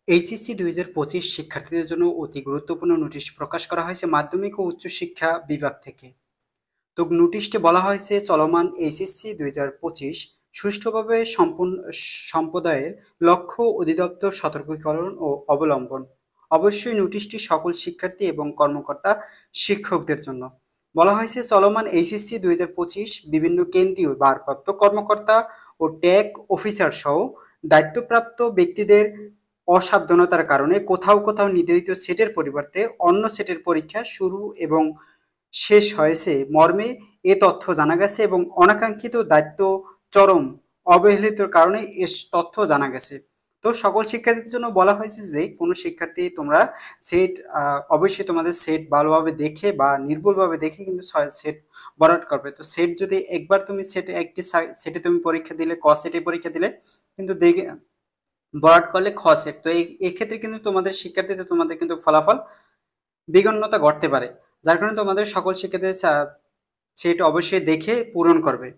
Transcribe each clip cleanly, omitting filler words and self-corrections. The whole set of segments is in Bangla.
এইচএসসি ২০২৫ শিক্ষার্থীদের জন্য অতি গুরুত্বপূর্ণ নোটিশ প্রকাশ করা হয়েছে মাধ্যমিক ও উচ্চশিক্ষা বিভাগ থেকে। তো নোটিশটি বলা হয়েছে চলমান এইচএসসি ২০২৫ সুষ্ঠুভাবে সম্প্রদায়ের লক্ষ্য অধিদপ্তর সতর্কীকরণ ও অবলম্বন। অবশ্যই নোটিশটি সকল শিক্ষার্থী এবং কর্মকর্তা শিক্ষকদের জন্য। বলা হয়েছে চলমান এইচএসসি ২০২৫ বিভিন্ন কেন্দ্রীয় ভারপ্রাপ্ত কর্মকর্তা ও ট্যাগ অফিসার সহ দায়িত্বপ্রাপ্ত ব্যক্তিদের অসাবধানতার কারণে কোথাও কোথাও নির্ধারিত সেটের পরিবর্তে অন্য সেটের পরীক্ষা শুরু এবং শেষ হয়েছে মর্মে এ তথ্য জানা গেছে এবং অনাকাঙ্ক্ষিত দায়িত্ব চরম অবহেলিতর কারণে তথ্য জানা গেছে। তো সকল শিক্ষার্থীদের জন্য বলা হয়েছে যে কোনো শিক্ষার্থী তোমরা সেট অবশ্যই তোমাদের সেট ভালোভাবে দেখে বা নির্ভুলভাবে দেখে কিন্তু সেট বরাদ করবে। তো সেট যদি একবার তুমি একটি সেটে তুমি পরীক্ষা দিলে ক সেটে পরীক্ষা দিলে কিন্তু দেখে বরাদ করলে খ সেট, তো এক্ষেত্রে কিন্তু তোমাদের শিক্ষার্থীদের তোমাদের কিন্তু ফলাফল বিগন্নতা ঘটতে পারে, যার কারণে তোমাদের সকল শিক্ষার্থীদের সেট অবশ্যই দেখে পূরণ করবে।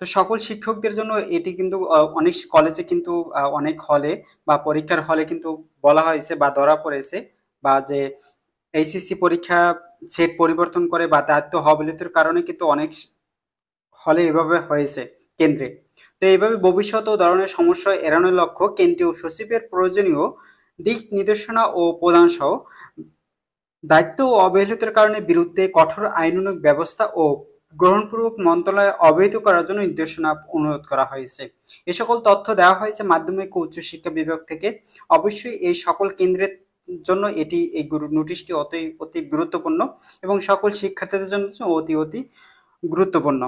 তো সকল শিক্ষকদের জন্য এটি কিন্তু অনেক কলেজে কিন্তু অনেক হলে বা পরীক্ষার হলে কিন্তু বলা হয়েছে বা ধরা পড়েছে বা যে এইচএসসি পরীক্ষা সেট পরিবর্তন করে বা দায়িত্ব অবহেলিতর কারণে কিন্তু অনেক হলে এভাবে হয়েছে কেন্দ্রে। তো এইভাবে ভবিষ্যৎ ও ধরনের সমস্যা এড়ানোর লক্ষ্য কেন্দ্রীয় সচিবের প্রয়োজনীয় দিক নির্দেশনা ও প্রদান সহ দায়িত্ব ও অবহেলিতের কারণে বিরুদ্ধে কঠোর আইনানুগ ব্যবস্থা ও গ্রহণপূর্বক মন্ত্রণালয় অবহিত করার জন্য নির্দেশনা অনুরোধ করা হয়েছে। এ সকল তথ্য দেওয়া হয়েছে মাধ্যমিক ও উচ্চশিক্ষা বিভাগ থেকে। অবশ্যই এই সকল কেন্দ্রের জন্য এই নোটিশটি অতি অতি গুরুত্বপূর্ণ এবং সকল শিক্ষার্থীদের জন্য অতি অতি গুরুত্বপূর্ণ।